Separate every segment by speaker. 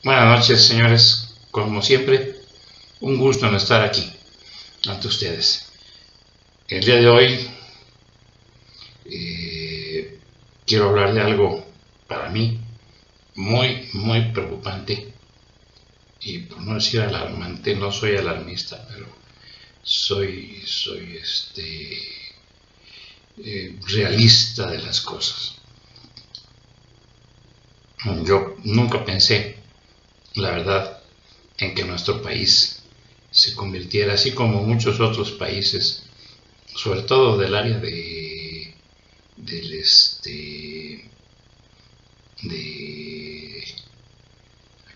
Speaker 1: Buenas noches, señores. Como siempre, un gusto en estar aquí ante ustedes. El día de hoy quiero hablar de algo para mí muy preocupante y, por no decir alarmante. No soy alarmista, pero soy realista de las cosas. Yo nunca pensé, la verdad, en que nuestro país se convirtiera, así como muchos otros países, sobre todo del área de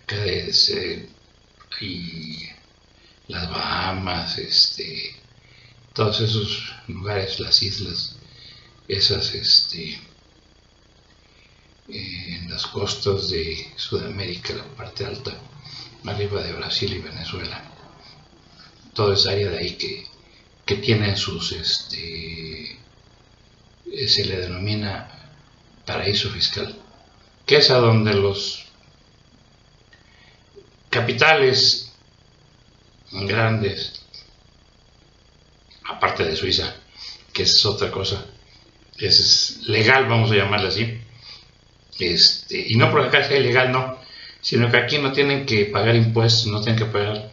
Speaker 1: acá y las Bahamas, todos esos lugares, las islas, esas en las costas de Sudamérica, la parte alta, arriba de Brasil y Venezuela, toda esa área de ahí que tienen sus, se le denomina paraíso fiscal, que es a donde los capitales grandes, aparte de Suiza, que es otra cosa, es legal, vamos a llamarla así, y no porque acá sea ilegal, no, sino que aquí no tienen que pagar impuestos, no tienen que pagar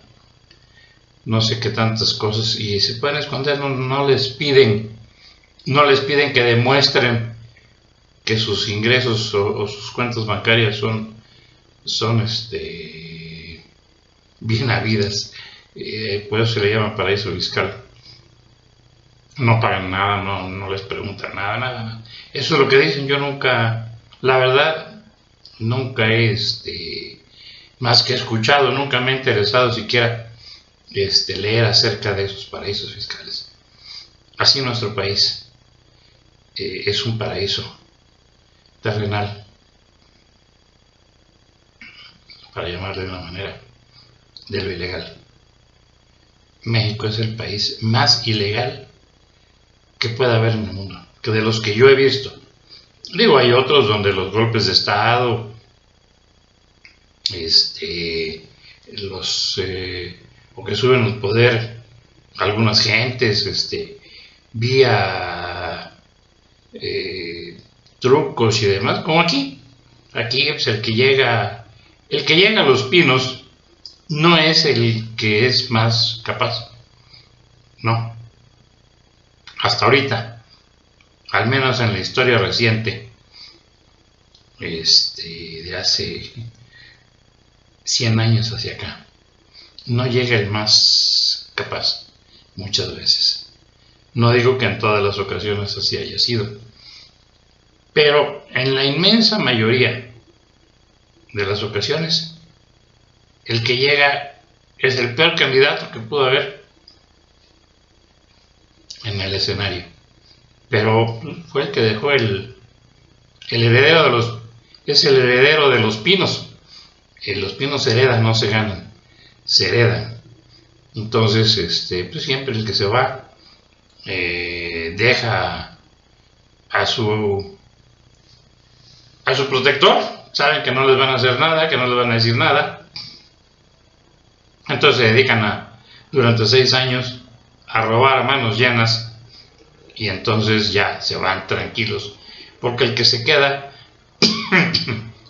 Speaker 1: no sé qué tantas cosas y se pueden esconder, no les piden que demuestren que sus ingresos o sus cuentas bancarias son bien habidas, por eso se le llama paraíso fiscal. No pagan nada, no les preguntan nada. Eso es lo que dicen. Yo nunca, la verdad, nunca he más que escuchado, nunca me he interesado siquiera leer acerca de esos paraísos fiscales. Así nuestro país es un paraíso terrenal, para llamarlo de una manera, de lo ilegal. México es el país más ilegal que pueda haber en el mundo, que de los que yo he visto. Digo, hay otros donde los golpes de estado, o que suben al poder algunas gentes, vía trucos y demás, como aquí. Aquí pues, el que llega a Los Pinos no es el que es más capaz, no, hasta ahorita, al menos en la historia reciente, de hace 100 años hacia acá, no llega el más capaz muchas veces. No digo que en todas las ocasiones así haya sido, pero en la inmensa mayoría de las ocasiones el que llega es el peor candidato que pudo haber en el escenario, pero fue el que dejó el heredero de los, es el heredero de Los Pinos. Los pinos se heredan, no se ganan, se heredan. Entonces, pues siempre el que se va deja a su protector. Saben que no les van a hacer nada, que no les van a decir nada. Entonces se dedican durante 6 años a robar a manos llenas y entonces ya se van tranquilos, porque el que se queda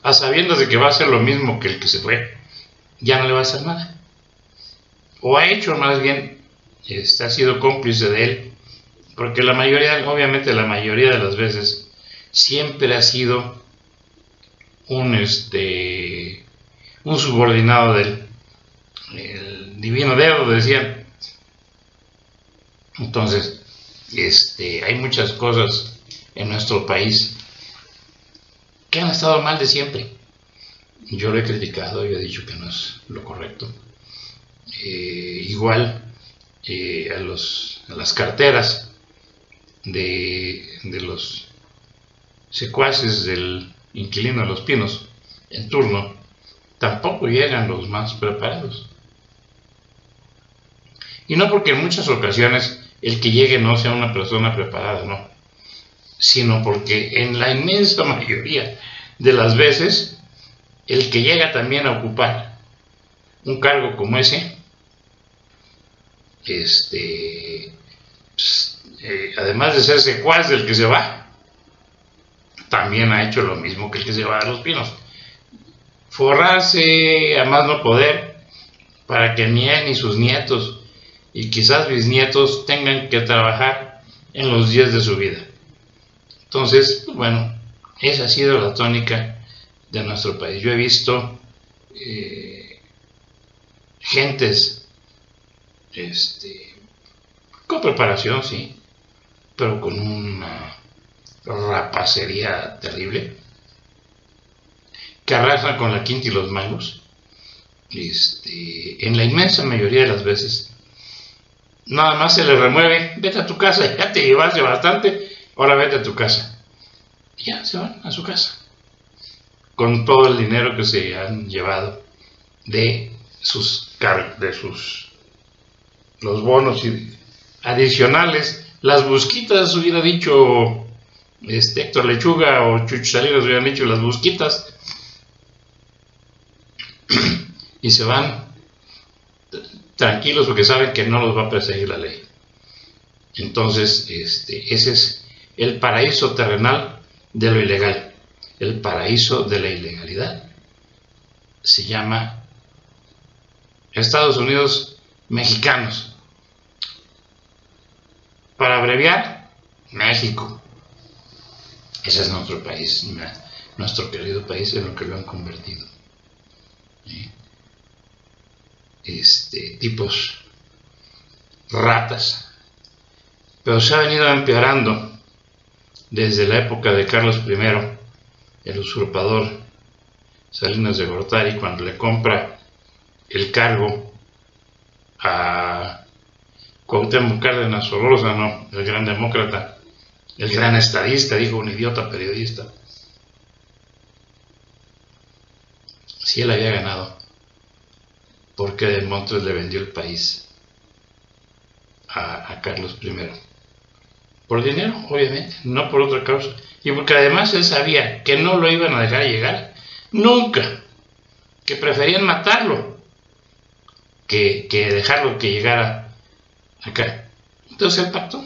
Speaker 1: a sabiendas de que va a hacer lo mismo que el que se fue, ya no le va a hacer nada, o ha hecho más bien, ha sido cómplice de él, porque la mayoría, obviamente la mayoría de las veces, siempre ha sido un subordinado de él, el divino dedo decían. Entonces hay muchas cosas en nuestro país que han estado mal de siempre. Yo lo he criticado, yo he dicho que no es lo correcto. Igual a las carteras de los secuaces del inquilino de Los Pinos en turno, tampoco llegan los más preparados. Y no porque en muchas ocasiones el que llegue no sea una persona preparada, no, sino porque en la inmensa mayoría de las veces el que llega también a ocupar un cargo como ese, además de ser secuaz del que se va, también ha hecho lo mismo que el que se va a Los Pinos. Forrarse a más no poder para que ni él ni sus nietos y quizás bisnietos tengan que trabajar en los días de su vida. Entonces, pues bueno, esa ha sido la tónica de nuestro país. Yo he visto gentes con preparación, sí, pero con una rapacería terrible, que arrasan con la quinta y los mangos. En la inmensa mayoría de las veces nada más se les remueve: vete a tu casa, ya te llevaste bastante, ahora vete a tu casa. Y ya se van a su casa con todo el dinero que se han llevado de los bonos adicionales, las busquitas, hubiera dicho Héctor Lechuga o Chucho Salinas, hubieran dicho las busquitas, y se van tranquilos porque saben que no los va a perseguir la ley. Entonces, ese es el paraíso terrenal de lo ilegal. El paraíso de la ilegalidad se llama Estados Unidos mexicanos. Para abreviar, México. Ese es nuestro país, nuestro querido país, en lo que lo han convertido. Tipos ratas, pero se ha venido empeorando desde la época de Carlos I, el usurpador Salinas de Gortari, cuando le compra el cargo a Cuauhtémoc Cárdenas Solórzano, el gran demócrata, el gran estadista, dijo un idiota periodista. Si él había ganado, ¿por qué de Montes le vendió el país a Carlos I? Por dinero, obviamente, no por otra causa. Y porque además él sabía que no lo iban a dejar llegar nunca, que preferían matarlo que dejarlo que llegara acá. Entonces él pactó.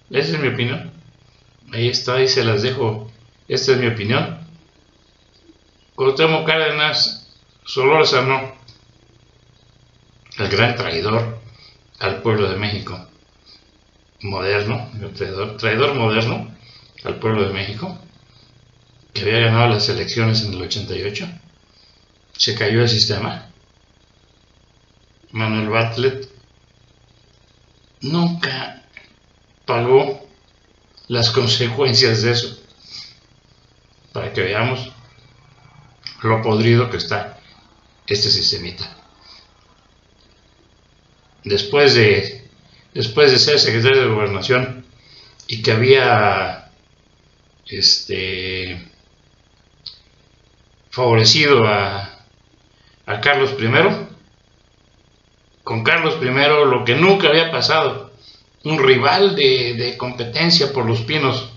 Speaker 1: Esa es mi opinión. Ahí está, ahí se las dejo. Esta es mi opinión. Cuauhtémoc Cárdenas Solórzano, el gran traidor al pueblo de México, moderno, traidor moderno al pueblo de México, que había ganado las elecciones en el 88, se cayó el sistema. Manuel Bartlett nunca pagó las consecuencias de eso, para que veamos lo podrido que está este sistemita. Después de ser secretario de Gobernación y que había favorecido a Carlos I, con Carlos I lo que nunca había pasado, un rival de competencia por Los Pinos,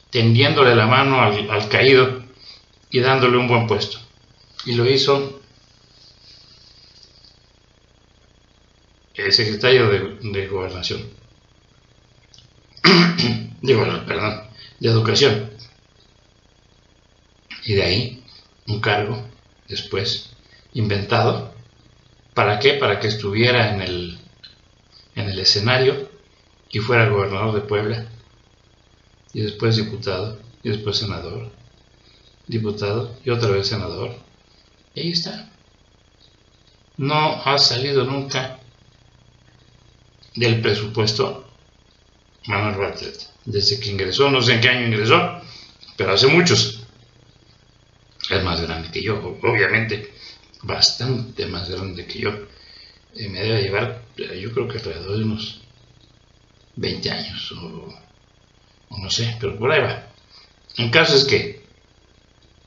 Speaker 1: tendiéndole la mano al caído y dándole un buen puesto. Y lo hizo el secretario de Gobernación, de Educación. Y de ahí un cargo después inventado. ¿Para qué? Para que estuviera en el escenario y fuera gobernador de Puebla, y después diputado, y después senador, diputado y otra vez senador. Y ahí está. No ha salido nunca del presupuesto Manuel Bartlett desde que ingresó. No sé en qué año ingresó, pero hace muchos. Es más grande que yo, obviamente, bastante más grande que yo. Me debe llevar, yo creo que alrededor de unos 20 años o no sé, pero por ahí va. El caso es que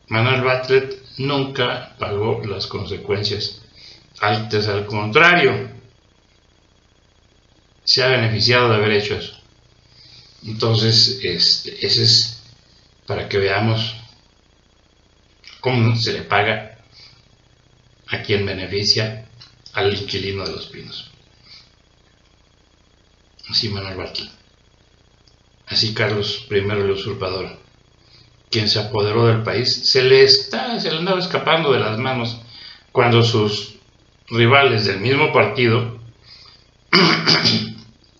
Speaker 1: Manuel Bartlett nunca pagó las consecuencias. Antes, al contrario, se ha beneficiado de haber hecho eso. Entonces, ese es para que veamos ¿Cómo se le paga a quien beneficia al inquilino de Los Pinos? Así Manuel Bartlett. Así Carlos I el usurpador, quien se apoderó del país, se le andaba escapando de las manos cuando sus rivales del mismo partido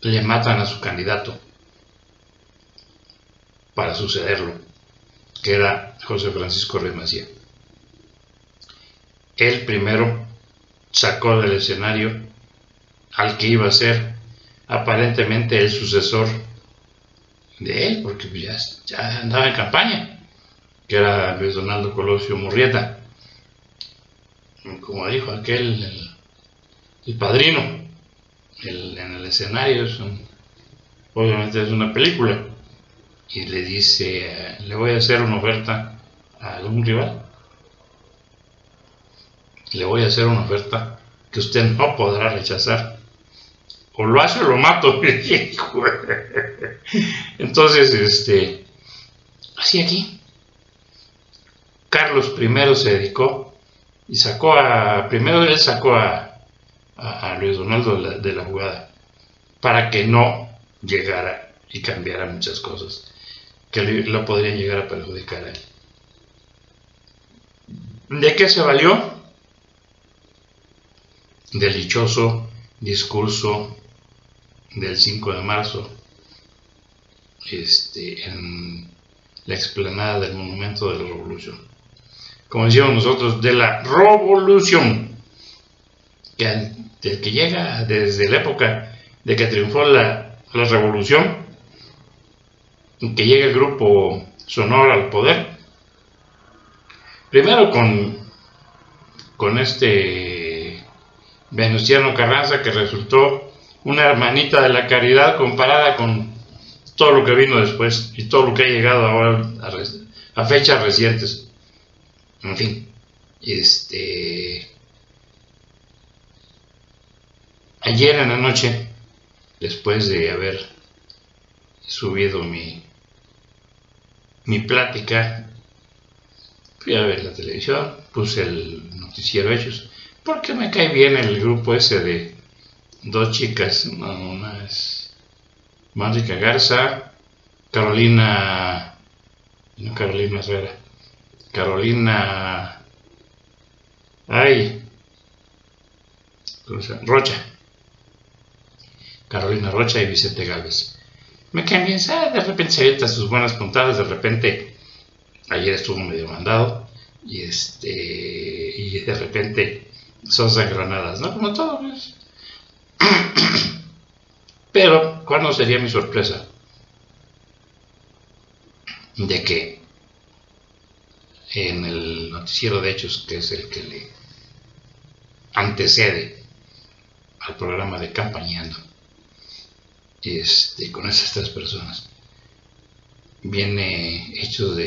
Speaker 1: le matan a su candidato para sucederlo, que era José Francisco Ruiz Massieu. Él primero sacó del escenario al que iba a ser aparentemente el sucesor de él, porque ya andaba en campaña, que era Luis Donaldo Colosio Murrieta, como dijo aquel, el padrino, en el escenario, obviamente es una película, y le dice, le voy a hacer una oferta a algún rival, le voy a hacer una oferta que usted no podrá rechazar, o lo hace o lo mato. Entonces, así aquí Carlos I se dedicó y primero él sacó a Luis Donaldo de la jugada, para que no llegara y cambiara muchas cosas que lo podrían llegar a perjudicar a él. ¿De qué se valió? Del dichoso discurso del 5 de marzo en la explanada del Monumento de la Revolución. Como decíamos nosotros, de la revolución, que llega desde la época de que triunfó la revolución, que llega el grupo Sonora al poder, primero con Venustiano Carranza, que resultó una hermanita de la caridad comparada con todo lo que vino después y todo lo que ha llegado ahora a fechas recientes. En fin, ayer en la noche, después de haber subido mi plática, fui a ver la televisión, puse el noticiero Hechos, porque me cae bien el grupo ese de dos chicas, una es Mónica Garza, Carolina Herrera, Rocha, Carolina Rocha y Vicente Gálvez. Me caen bien, de repente se avientan sus buenas puntadas, de repente, ayer estuvo medio mandado, y de repente son sangranadas, ¿no? Como todo, pues. Pero, ¿cuándo sería mi sorpresa? De que en el noticiero de Hechos, que es el que le antecede al programa de Campañando, con esas tres personas, viene Hechos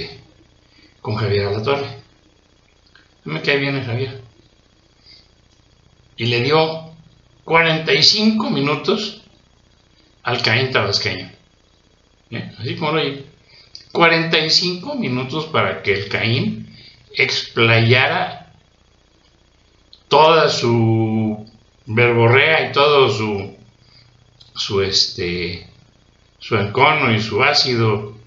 Speaker 1: con Javier Alatorre. Me cae bien el Javier. Y le dio 45 minutos al Caín tabasqueño. Así como lo oye. 45 minutos para que el Caín explayara toda su verborrea y todo su encono y su ácido.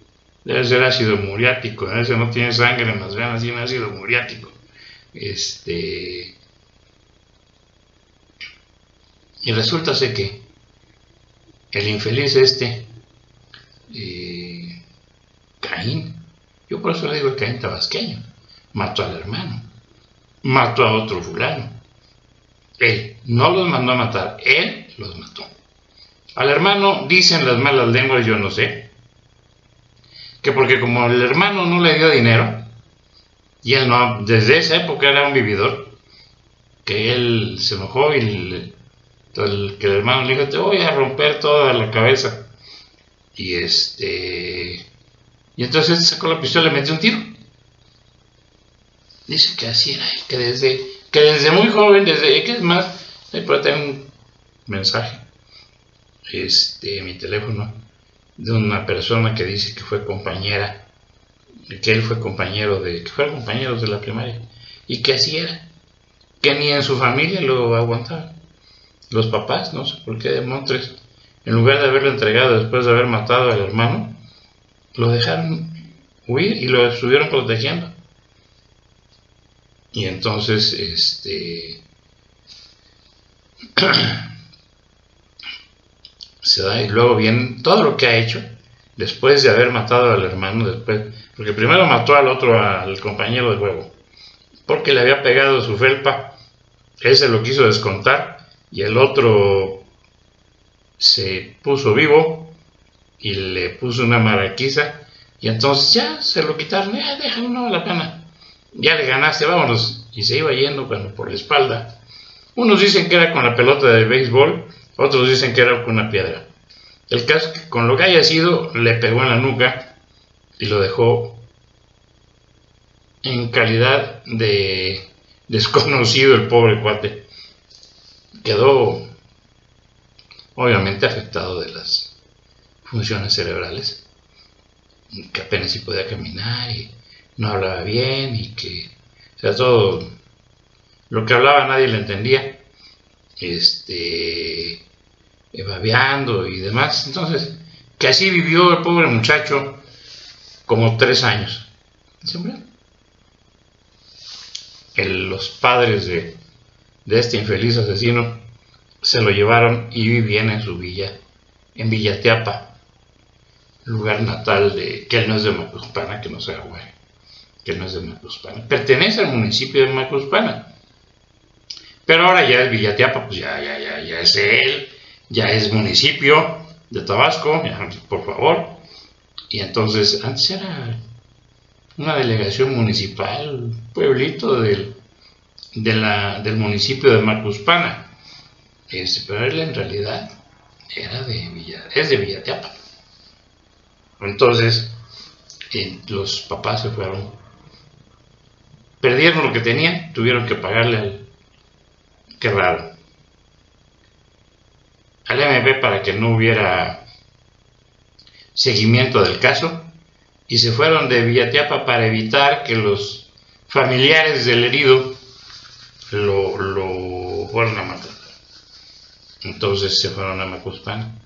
Speaker 1: Debe ser ácido muriático, ese no tiene sangre en las venas, tiene ácido muriático. Y resulta ser que el infeliz Caín, yo por eso le digo el Caín tabasqueño, mató al hermano, mató a otro fulano. Él no los mandó a matar, él los mató. Al hermano, dicen las malas lenguas, yo no sé, que porque como el hermano no le dio dinero, y él no, desde esa época era un vividor, que él se enojó y que el hermano le dijo, te voy a romper toda la cabeza. Y entonces sacó la pistola y le metió un tiro. Dice que así era, que desde muy joven, que es más, ahí puede tener un mensaje, mi teléfono, de una persona que dice que fue compañera que él fue compañero que fueron compañeros de la primaria, y que así era, que ni en su familia lo aguantaban. Los papás, no sé por qué de Montres, en lugar de haberlo entregado después de haber matado al hermano, lo dejaron huir y lo estuvieron protegiendo. Y entonces, se da, y luego viene todo lo que ha hecho después de haber matado al hermano, después, porque primero mató al otro, al compañero de juego, porque le había pegado su felpa, él se lo quiso descontar y el otro se puso vivo y le puso una maraquiza, y entonces ya se lo quitaron, ya déjalo, no vale la pena, ya le ganaste, vámonos, y se iba yendo cuando por la espalda. Unos dicen que era con la pelota de béisbol, otros dicen que era con una piedra. El caso es que con lo que haya sido, le pegó en la nuca y lo dejó en calidad de desconocido el pobre cuate. Quedó obviamente afectado de las funciones cerebrales, que apenas si podía caminar y no hablaba bien, y que, o sea, todo lo que hablaba nadie le entendía, babeando y demás. Entonces, que así vivió el pobre muchacho como 3 años. Se murió. Los padres de este infeliz asesino se lo llevaron y vivían en su villa, en Villateapa, lugar natal que él no es de Macuspana, que no sea güey, que no es de Macuspana, pertenece al municipio de Macuspana, pero ahora ya es Villateapa, pues ya es él, ya es municipio de Tabasco, ya, por favor. Y entonces antes era una delegación municipal, un pueblito del municipio de Macuspana, pero él en realidad es de Villateapa. Entonces los papás se fueron, perdieron lo que tenían, tuvieron que pagarle qué raro, al MP para que no hubiera seguimiento del caso, y se fueron de Villateapa para evitar que los familiares del herido lo fueron a matar. Entonces se fueron a Macuspana.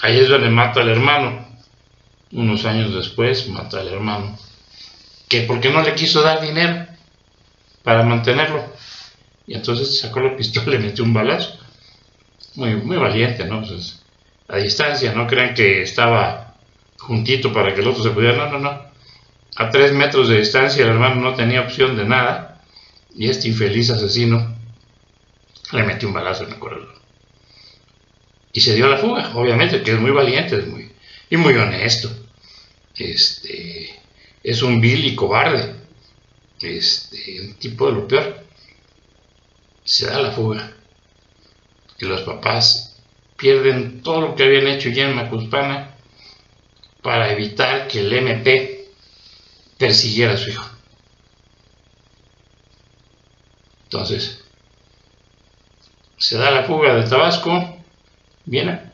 Speaker 1: Ahí es donde mata al hermano. Unos años después mata al hermano, que porque no le quiso dar dinero para mantenerlo, y entonces sacó la pistola y le metió un balazo. Muy, muy valiente, ¿no? Pues, a distancia, no crean que estaba juntito para que el otro se pudiera, no. A 3 metros de distancia el hermano no tenía opción de nada, y este infeliz asesino le metió un balazo en el corazón. Y se dio a la fuga, obviamente, que es muy valiente, y muy honesto. Es un vil y cobarde, un tipo de lo peor. Se da a la fuga. Y los papás pierden todo lo que habían hecho ya en Macuspana para evitar que el MP persiguiera a su hijo. Entonces, se da la fuga de Tabasco, viene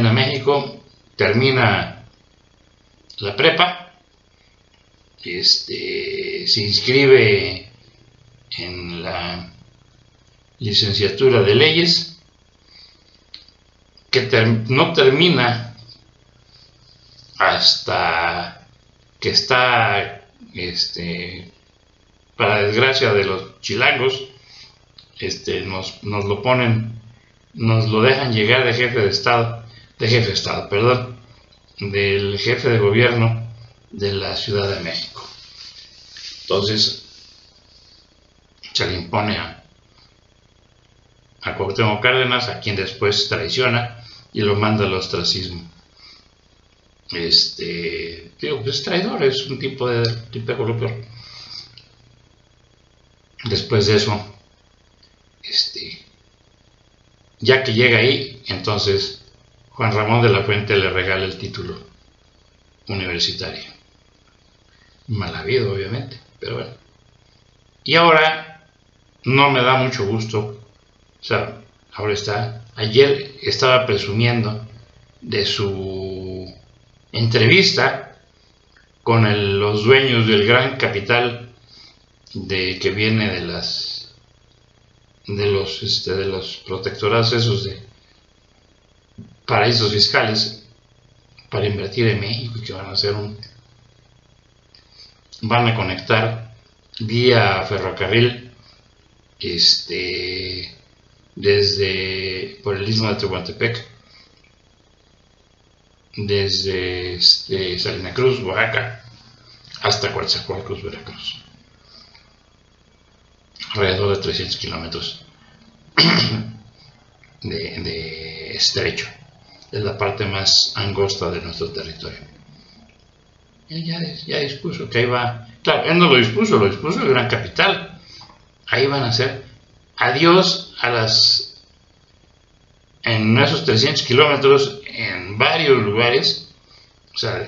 Speaker 1: a México, termina la prepa, se inscribe en la licenciatura de leyes, que no termina hasta que está, para desgracia de los chilangos, nos lo ponen, nos lo dejan llegar del jefe de Estado, del jefe de gobierno de la Ciudad de México. Entonces se le impone a Cuauhtémoc Cárdenas, a quien después traiciona y lo manda al ostracismo. Pues es traidor, es un tipo de lo peor. Después de eso, ya que llega ahí, entonces Juan Ramón de la Fuente le regala el título universitario. Mal habido, obviamente, pero bueno. Y ahora no me da mucho gusto. O sea, ayer estaba presumiendo de su entrevista con los dueños del gran capital que viene de los protectorados esos de paraísos fiscales para invertir en México, y que van a conectar vía ferrocarril por el istmo de Tehuantepec, desde Salina Cruz, Oaxaca, hasta Coatzacoalcos, Veracruz, alrededor de 300 kilómetros de estrecho. Es la parte más angosta de nuestro territorio. Él ya dispuso que ahí va. Claro, él no lo dispuso el gran capital. Ahí van a hacer adiós en esos 300 kilómetros, en varios lugares, o sea,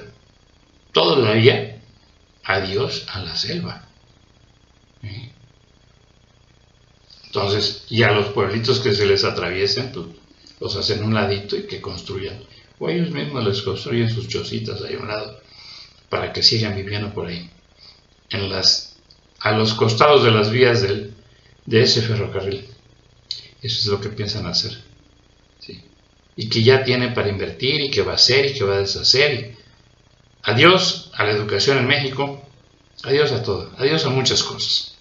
Speaker 1: toda la vía, adiós a la selva. Entonces, ya los pueblitos que se les atraviesen, pues, los hacen un ladito y que construyan, o ellos mismos les construyen sus chocitas ahí a un lado, para que sigan viviendo por ahí, a los costados de las vías de ese ferrocarril. Eso es lo que piensan hacer, ¿sí? Y que ya tienen para invertir, y que va a hacer, y que va a deshacer. Adiós a la educación en México, adiós a todo, adiós a muchas cosas.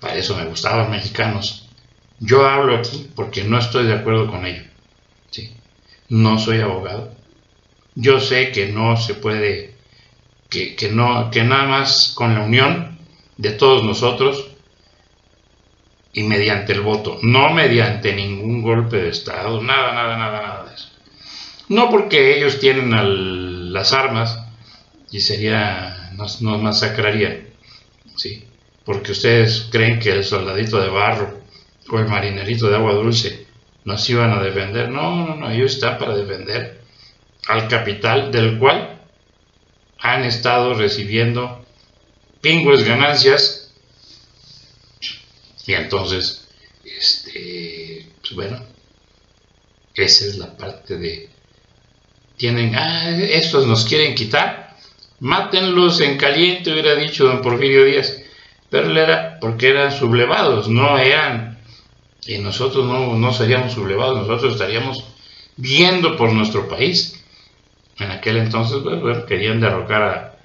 Speaker 1: Para eso me gustaban Mexicanos. Yo hablo aquí porque no estoy de acuerdo con ello, ¿sí? No soy abogado. Yo sé que no se puede, que nada más con la unión de todos nosotros y mediante el voto, no mediante ningún golpe de Estado, nada de eso. No porque ellos tienen las armas y nos masacrarían, ¿sí? Porque ustedes creen que el soldadito de barro o el marinerito de agua dulce nos iban a defender. No, ellos están para defender al capital, del cual han estado recibiendo pingües ganancias. Y entonces, pues bueno, esa es la parte de, estos nos quieren quitar, mátenlos en caliente, hubiera dicho don Porfirio Díaz, pero era porque eran sublevados, no eran. Y nosotros no seríamos sublevados, nosotros estaríamos viendo por nuestro país. En aquel entonces, bueno, querían derrocar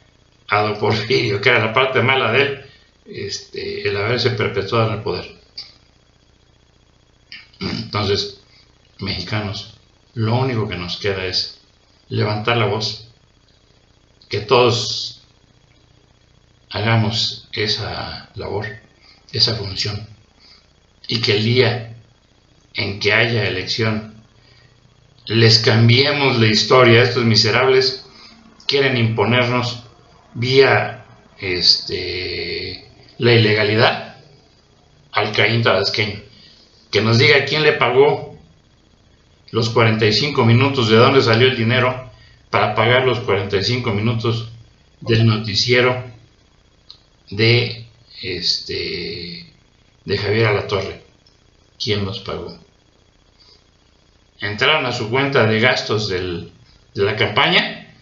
Speaker 1: a don Porfirio, que era la parte mala de él, el haberse perpetuado en el poder. Entonces, mexicanos, lo único que nos queda es levantar la voz, que todos hagamos esa labor, esa función, y que el día en que haya elección les cambiemos la historia. Estos miserables quieren imponernos vía la ilegalidad al Caín tabasqueño, que nos diga quién le pagó los 45 minutos, de dónde salió el dinero para pagar los 45 minutos del noticiero de Javier Alatorre. ¿Quién los pagó? Entraron a su cuenta de gastos de la campaña,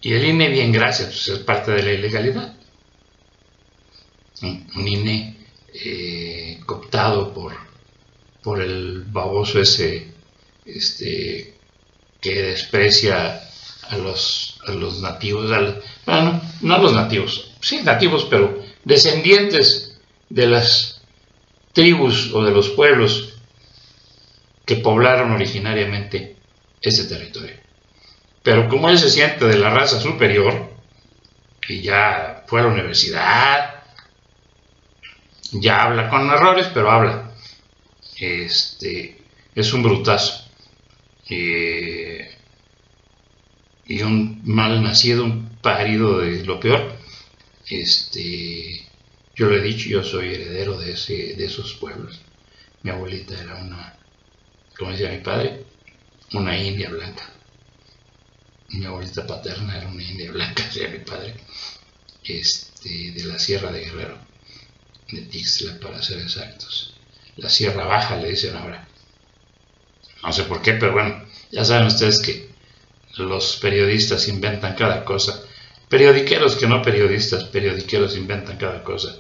Speaker 1: y el INE, bien, gracias, pues es parte de la ilegalidad. Un INE cooptado por el baboso ese que desprecia a los nativos, bueno, no a los nativos, sí nativos, pero descendientes de las tribus o de los pueblos que poblaron originariamente ese territorio. Pero como él se siente de la raza superior, y ya fue a la universidad, ya habla con errores, pero habla, es un brutazo, y un mal nacido, un parido de lo peor. Yo lo he dicho, yo soy heredero de esos pueblos. Mi abuelita era como decía mi padre, una india blanca. Mi abuelita paterna era una india blanca, decía mi padre, de la Sierra de Guerrero, de Tixla para ser exactos. La Sierra Baja le dicen ahora. No sé por qué, pero bueno, ya saben ustedes que los periodistas inventan cada cosa. Periodiqueros que no periodistas, periodiqueros inventan cada cosa.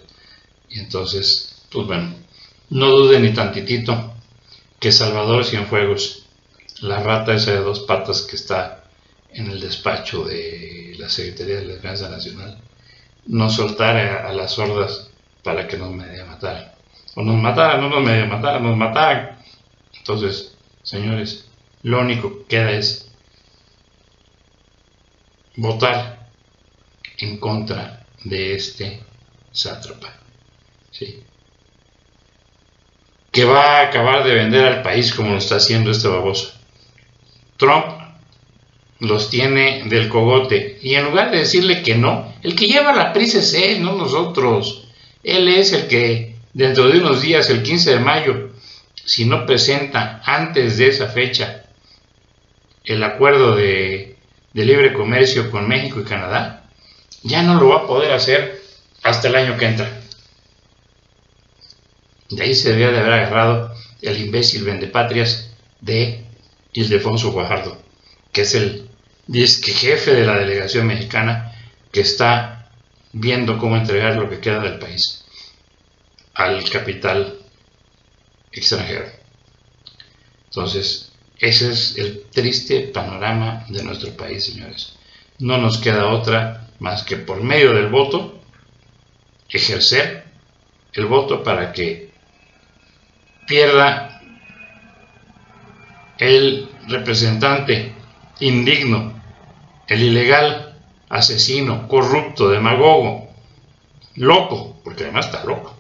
Speaker 1: Y entonces, pues bueno, no duden ni tantitito que Salvador Cienfuegos, la rata esa de 2 patas que está en el despacho de la Secretaría de la Defensa Nacional, nos soltara a las sordas para que nos medio mataran. O nos mataran, no nos medio mataran, nos mataran. Entonces, señores, lo único que queda es votar en contra de este sátrapa, ¿sí? Que va a acabar de vender al país como lo está haciendo este baboso. Trump los tiene del cogote y en lugar de decirle que no, el que lleva la prisa es él, no nosotros. Él es el que dentro de unos días, el 15 de mayo, si no presenta antes de esa fecha el acuerdo de libre comercio con México y Canadá, ya no lo va a poder hacer hasta el año que entra. De ahí se debía de haber agarrado el imbécil vendepatrias de Ildefonso Guajardo, que es el disque jefe de la delegación mexicana que está viendo cómo entregar lo que queda del país al capital extranjero. Entonces, ese es el triste panorama de nuestro país, señores. No nos queda otra más que por medio del voto ejercer el voto para que pierda el representante indigno, el ilegal, asesino, corrupto, demagogo, loco, porque además está loco.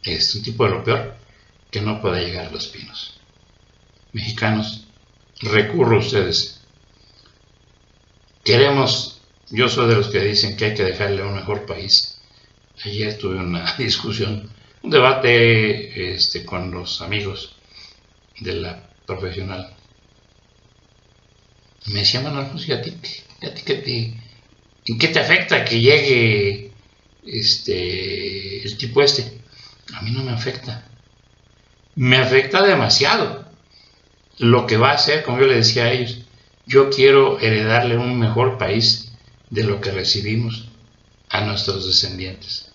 Speaker 1: Es un tipo de lo peor que no pueda llegar a Los Pinos. Mexicanos, recurro a ustedes. Queremos, yo soy de los que dicen que hay que dejarle un mejor país. Ayer tuve una discusión, un debate con los amigos de la profesional. Me decía Manuel, pues, ¿en qué te afecta que llegue el tipo este? A mí no me afecta. Me afecta demasiado lo que va a hacer, como yo le decía a ellos. Yo quiero heredarle un mejor país de lo que recibimos a nuestros descendientes.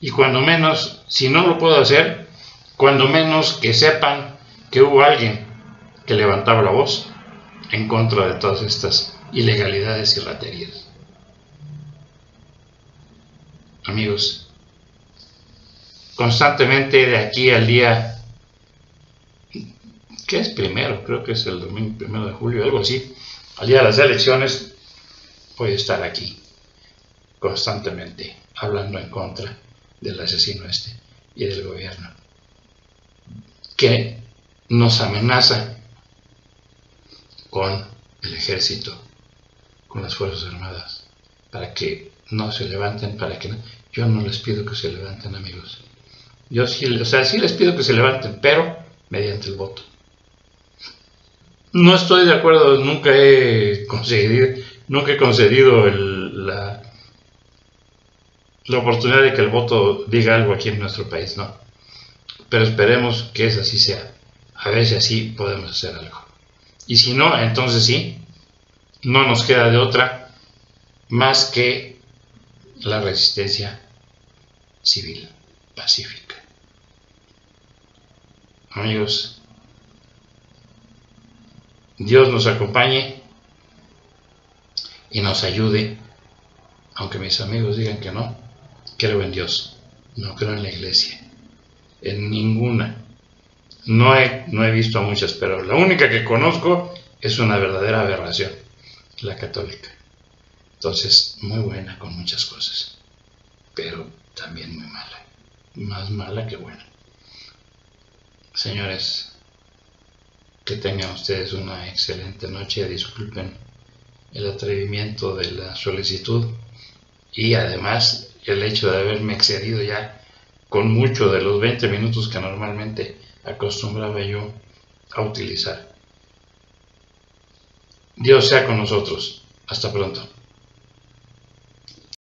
Speaker 1: Y cuando menos, si no lo puedo hacer, cuando menos que sepan que hubo alguien que levantaba la voz en contra de todas estas ilegalidades y raterías. Amigos, constantemente de aquí al día, ¿qué es primero? Creo que es el domingo 1 de julio, algo así. Al día de las elecciones voy a estar aquí constantemente hablando en contra del asesino y del gobierno que nos amenaza con el ejército, con las Fuerzas Armadas, para que no se levanten, yo no les pido que se levanten, amigos. Yo sí, sí les pido que se levanten, pero mediante el voto. No estoy de acuerdo, nunca he concedido la oportunidad de que el voto diga algo aquí en nuestro país, no. Pero esperemos que eso así sea. A ver si así podemos hacer algo. Y si no, entonces sí, no nos queda de otra más que la resistencia civil, pacífica. Amigos, Dios nos acompañe y nos ayude, aunque mis amigos digan que no. Creo en Dios, no creo en la iglesia, en ninguna. No he visto a muchas, pero la única que conozco es una verdadera aberración, la católica. Entonces, muy buena con muchas cosas, pero también muy mala, más mala que buena. Señores, que tengan ustedes una excelente noche. Disculpen el atrevimiento de la solicitud y además el hecho de haberme excedido ya con mucho de los 20 minutos que normalmente acostumbraba yo a utilizar. Dios sea con nosotros. Hasta pronto.